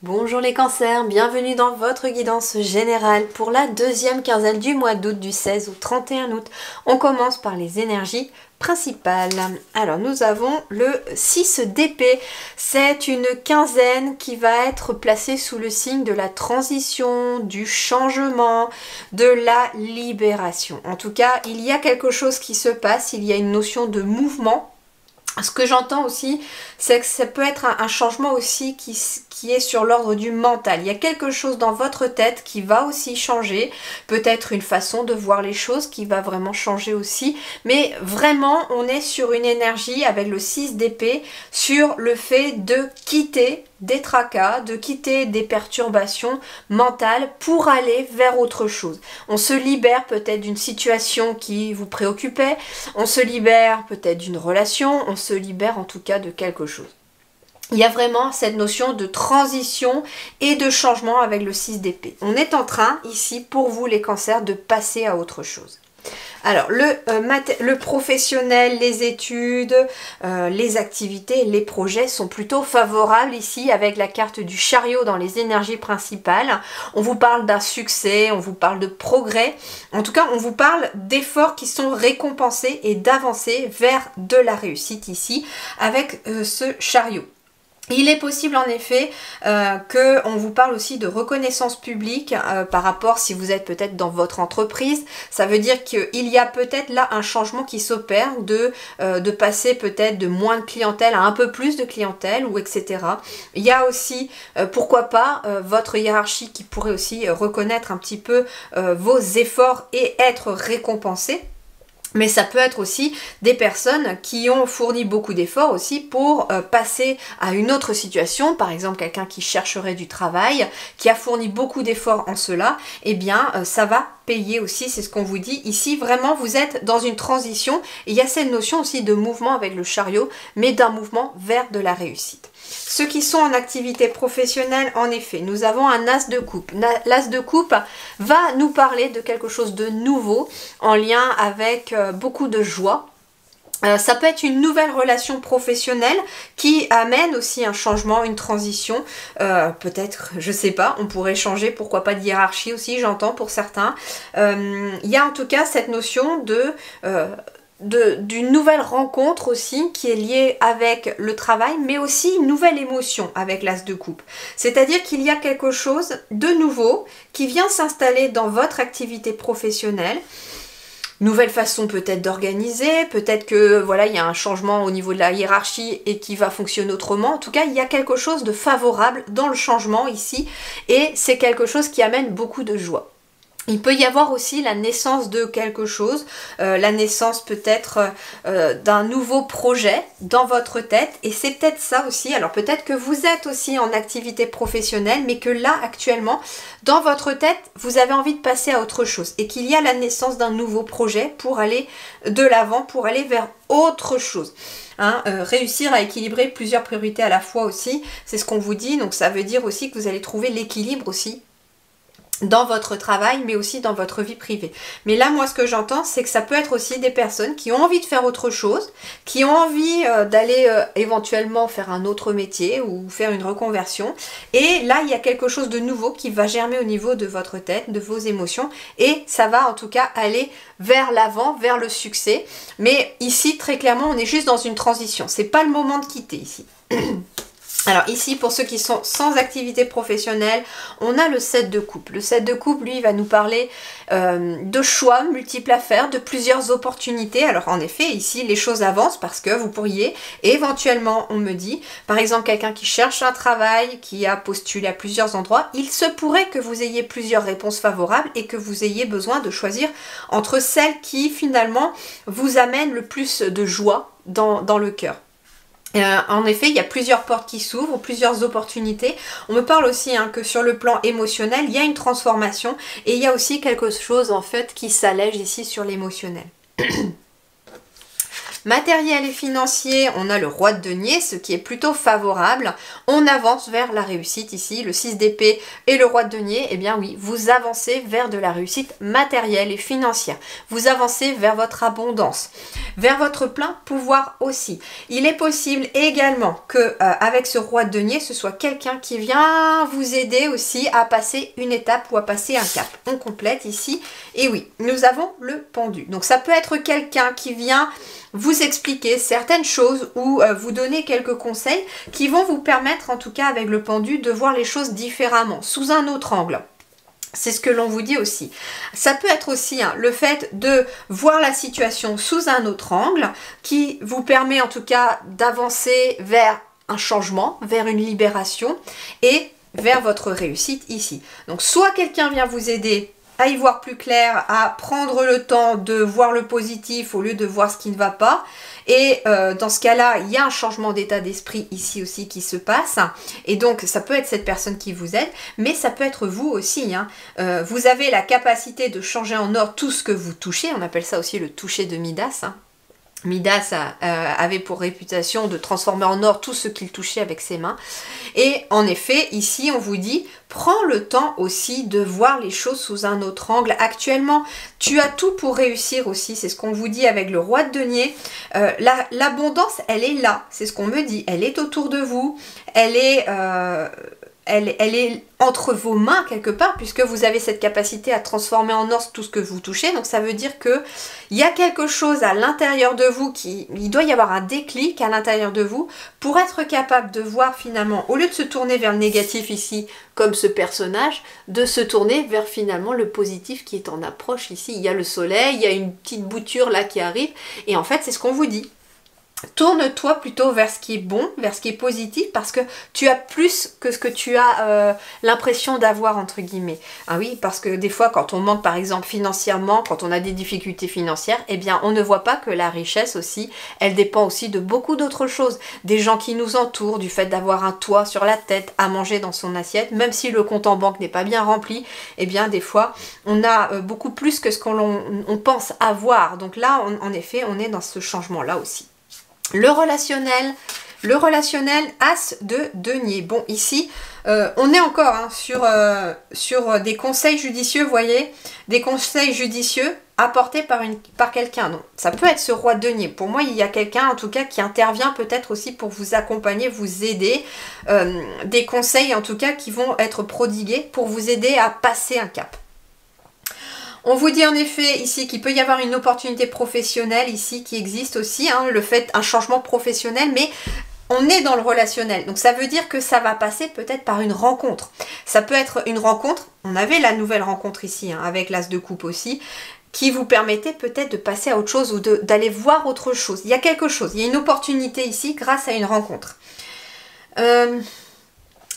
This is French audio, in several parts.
Bonjour les cancers, bienvenue dans votre guidance générale pour la deuxième quinzaine du mois d'août du 16 au 31 août. On commence par les énergies principales. Alors nous avons le 6 d'épée. C'est une quinzaine qui va être placée sous le signe de la transition, du changement, de la libération. En tout cas, il y a quelque chose qui se passe, il y a une notion de mouvement. Ce que j'entends aussi, c'est que ça peut être un changement aussi qui est sur l'ordre du mental. Il y a quelque chose dans votre tête qui va aussi changer, peut-être une façon de voir les choses qui va vraiment changer aussi, mais vraiment on est sur une énergie avec le 6 d'épée sur le fait de quitter des tracas, de quitter des perturbations mentales pour aller vers autre chose. On se libère peut-être d'une situation qui vous préoccupait, on se libère peut-être d'une relation, on se libère en tout cas de quelque chose. Il y a vraiment cette notion de transition et de changement avec le 6 d'épée. On est en train ici pour vous les cancers de passer à autre chose. Alors, le professionnel, les études, les activités, les projets sont plutôt favorables ici avec la carte du chariot dans les énergies principales. On vous parle d'un succès, on vous parle de progrès. En tout cas, on vous parle d'efforts qui sont récompensés et d'avancer vers de la réussite ici avec ce chariot. Il est possible en effet qu'on vous parle aussi de reconnaissance publique par rapport si vous êtes peut-être dans votre entreprise. Ça veut dire qu'il y a peut-être là un changement qui s'opère de passer peut-être de moins de clientèle à un peu plus de clientèle ou etc. Il y a aussi, pourquoi pas, votre hiérarchie qui pourrait aussi reconnaître un petit peu vos efforts et être récompensés. Mais ça peut être aussi des personnes qui ont fourni beaucoup d'efforts aussi pour passer à une autre situation, par exemple quelqu'un qui chercherait du travail, qui a fourni beaucoup d'efforts en cela, eh bien ça va payer aussi, c'est ce qu'on vous dit ici. Vraiment vous êtes dans une transition et il y a cette notion aussi de mouvement avec le chariot, mais d'un mouvement vers de la réussite. Ceux qui sont en activité professionnelle, en effet, nous avons un as de coupe. L'as de coupe va nous parler de quelque chose de nouveau en lien avec beaucoup de joie. Ça peut être une nouvelle relation professionnelle qui amène aussi un changement, une transition. Peut-être, je sais pas, on pourrait changer, pourquoi pas de hiérarchie aussi, j'entends pour certains. Il y a en tout cas cette notion d'une nouvelle rencontre aussi qui est liée avec le travail, mais aussi une nouvelle émotion avec l'as de coupe. C'est-à-dire qu'il y a quelque chose de nouveau qui vient s'installer dans votre activité professionnelle. Nouvelle façon peut-être d'organiser, peut-être que voilà, il y a un changement au niveau de la hiérarchie et qui va fonctionner autrement. En tout cas, il y a quelque chose de favorable dans le changement ici et c'est quelque chose qui amène beaucoup de joie. Il peut y avoir aussi la naissance de quelque chose, la naissance peut-être d'un nouveau projet dans votre tête et c'est peut-être ça aussi. Alors peut-être que vous êtes aussi en activité professionnelle mais que là actuellement dans votre tête vous avez envie de passer à autre chose et qu'il y a la naissance d'un nouveau projet pour aller de l'avant, pour aller vers autre chose. Réussir à équilibrer plusieurs priorités à la fois aussi, c'est ce qu'on vous dit, donc ça veut dire aussi que vous allez trouver l'équilibre aussi dans votre travail mais aussi dans votre vie privée. Mais là moi ce que j'entends c'est que ça peut être aussi des personnes qui ont envie de faire autre chose, qui ont envie d'aller éventuellement faire un autre métier ou faire une reconversion et là il y a quelque chose de nouveau qui va germer au niveau de votre tête, de vos émotions et ça va en tout cas aller vers l'avant, vers le succès. Mais ici très clairement on est juste dans une transition, c'est pas le moment de quitter ici. Alors ici, pour ceux qui sont sans activité professionnelle, on a le 7 de coupe. Le 7 de coupe, lui, va nous parler de choix multiples à faire, de plusieurs opportunités. Alors en effet, ici, les choses avancent parce que vous pourriez éventuellement, on me dit, par exemple, quelqu'un qui cherche un travail, qui a postulé à plusieurs endroits, il se pourrait que vous ayez plusieurs réponses favorables et que vous ayez besoin de choisir entre celles qui, finalement, vous amènent le plus de joie dans le cœur. En effet, il y a plusieurs portes qui s'ouvrent, plusieurs opportunités. On me parle aussi que sur le plan émotionnel, il y a une transformation et il y a aussi quelque chose en fait qui s'allège ici sur l'émotionnel. Matériel et financier, on a le roi de denier, ce qui est plutôt favorable. On avance vers la réussite ici, le 6 d'épée et le roi de denier, eh bien oui, vous avancez vers de la réussite matérielle et financière. Vous avancez vers votre abondance, vers votre plein pouvoir aussi. Il est possible également que avec ce roi de denier, ce soit quelqu'un qui vient vous aider aussi à passer une étape ou à passer un cap. On complète ici, et oui, nous avons le pendu. Donc ça peut être quelqu'un qui vient vous expliquer certaines choses ou vous donner quelques conseils qui vont vous permettre, en tout cas avec le pendu, de voir les choses différemment, sous un autre angle. C'est ce que l'on vous dit aussi. Ça peut être aussi le fait de voir la situation sous un autre angle qui vous permet en tout cas d'avancer vers un changement, vers une libération et vers votre réussite ici. Donc soit quelqu'un vient vous aider à y voir plus clair, à prendre le temps de voir le positif au lieu de voir ce qui ne va pas. Et dans ce cas-là, il y a un changement d'état d'esprit ici aussi qui se passe. Et donc, ça peut être cette personne qui vous aide, mais ça peut être vous aussi. Vous avez la capacité de changer en or tout ce que vous touchez. On appelle ça aussi le toucher de Midas. Midas avait pour réputation de transformer en or tout ce qu'il touchait avec ses mains. Et en effet, ici, on vous dit, prends le temps aussi de voir les choses sous un autre angle. Actuellement, tu as tout pour réussir aussi. C'est ce qu'on vous dit avec le roi de denier. L'abondance, elle est là. C'est ce qu'on me dit. Elle est autour de vous. Elle est entre vos mains quelque part, puisque vous avez cette capacité à transformer en or tout ce que vous touchez. Donc ça veut dire que il y a quelque chose à l'intérieur de vous il doit y avoir un déclic à l'intérieur de vous pour être capable de voir finalement, au lieu de se tourner vers le négatif ici, comme ce personnage, de se tourner vers finalement le positif qui est en approche ici. Il y a le soleil, il y a une petite bouture là qui arrive, et en fait c'est ce qu'on vous dit. Tourne-toi plutôt vers ce qui est bon, vers ce qui est positif, parce que tu as plus que ce que tu as l'impression d'avoir, entre guillemets. Ah oui, parce que des fois, quand on manque par exemple financièrement, quand on a des difficultés financières, eh bien on ne voit pas que la richesse aussi, elle dépend aussi de beaucoup d'autres choses. Des gens qui nous entourent, du fait d'avoir un toit sur la tête, à manger dans son assiette, même si le compte en banque n'est pas bien rempli, eh bien des fois, on a beaucoup plus que ce qu'on pense avoir. Donc là, en effet, on est dans ce changement-là aussi. Le relationnel, as de denier. Bon, ici, on est encore sur des conseils judicieux, vous voyez, des conseils judicieux apportés par quelqu'un. Donc, ça peut être ce roi de denier. Pour moi, il y a quelqu'un, en tout cas, qui intervient peut-être aussi pour vous accompagner, vous aider. Des conseils, en tout cas, qui vont être prodigués pour vous aider à passer un cap. On vous dit en effet ici qu'il peut y avoir une opportunité professionnelle ici qui existe aussi, un changement professionnel, mais on est dans le relationnel. Donc ça veut dire que ça va passer peut-être par une rencontre. Ça peut être une rencontre, on avait la nouvelle rencontre ici, avec l'as de coupe aussi, qui vous permettait peut-être de passer à autre chose ou d'aller voir autre chose. Il y a quelque chose, il y a une opportunité ici grâce à une rencontre.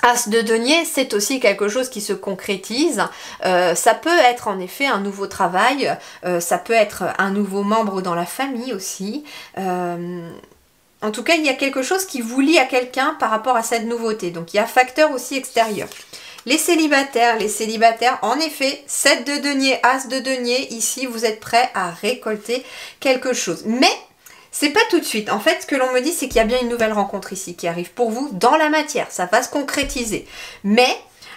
As de denier, c'est aussi quelque chose qui se concrétise. Ça peut être en effet un nouveau travail, ça peut être un nouveau membre dans la famille aussi. En tout cas, il y a quelque chose qui vous lie à quelqu'un par rapport à cette nouveauté. Donc, il y a facteur aussi extérieur. Les célibataires, en effet, 7 de denier, as de denier, ici, vous êtes prêts à récolter quelque chose. Mais c'est pas tout de suite. En fait, ce que l'on me dit, c'est qu'il y a bien une nouvelle rencontre ici qui arrive pour vous dans la matière. Ça va se concrétiser. Mais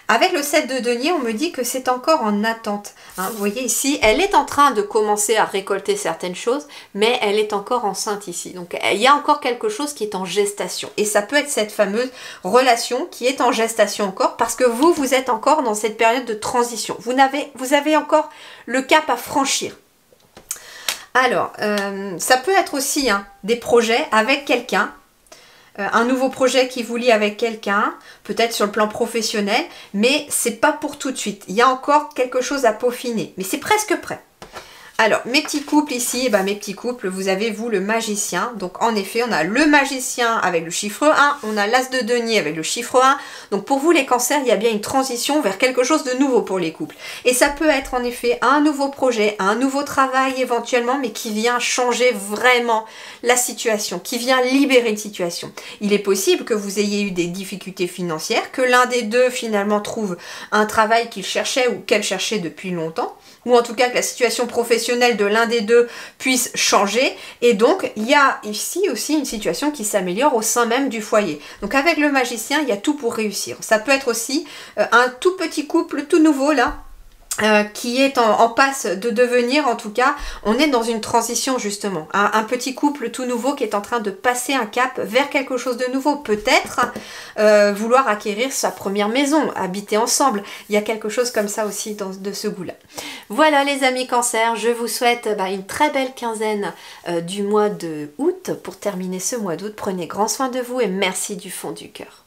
avec le 7 de denier, on me dit que c'est encore en attente. Vous voyez ici, elle est en train de commencer à récolter certaines choses, mais elle est encore enceinte ici. Donc, il y a encore quelque chose qui est en gestation. Et ça peut être cette fameuse relation qui est en gestation encore parce que vous êtes encore dans cette période de transition. Vous avez encore le cap à franchir. Alors, ça peut être aussi des projets avec quelqu'un, un nouveau projet qui vous lie avec quelqu'un, peut-être sur le plan professionnel, mais c'est pas pour tout de suite. Il y a encore quelque chose à peaufiner, mais c'est presque prêt. Alors, mes petits couples ici, mes petits couples, vous avez vous le magicien. Donc, en effet, on a le magicien avec le chiffre 1, on a l'as de denier avec le chiffre 1. Donc, pour vous, les cancers, il y a bien une transition vers quelque chose de nouveau pour les couples. Et ça peut être, en effet, un nouveau projet, un nouveau travail éventuellement, mais qui vient changer vraiment la situation, qui vient libérer une situation. Il est possible que vous ayez eu des difficultés financières, que l'un des deux, finalement, trouve un travail qu'il cherchait ou qu'elle cherchait depuis longtemps, ou en tout cas que la situation professionnelle professionnel de l'un des deux puisse changer. Et donc, il y a ici aussi une situation qui s'améliore au sein même du foyer. Donc, avec le magicien, il y a tout pour réussir. Ça peut être aussi un tout petit couple tout nouveau, là, qui est en passe de devenir, en tout cas, on est dans une transition justement, un petit couple tout nouveau qui est en train de passer un cap vers quelque chose de nouveau, peut-être vouloir acquérir sa première maison, habiter ensemble, il y a quelque chose comme ça aussi de ce goût-là. Voilà les amis Cancer, je vous souhaite une très belle quinzaine du mois de août pour terminer ce mois d'août. Prenez grand soin de vous et merci du fond du cœur.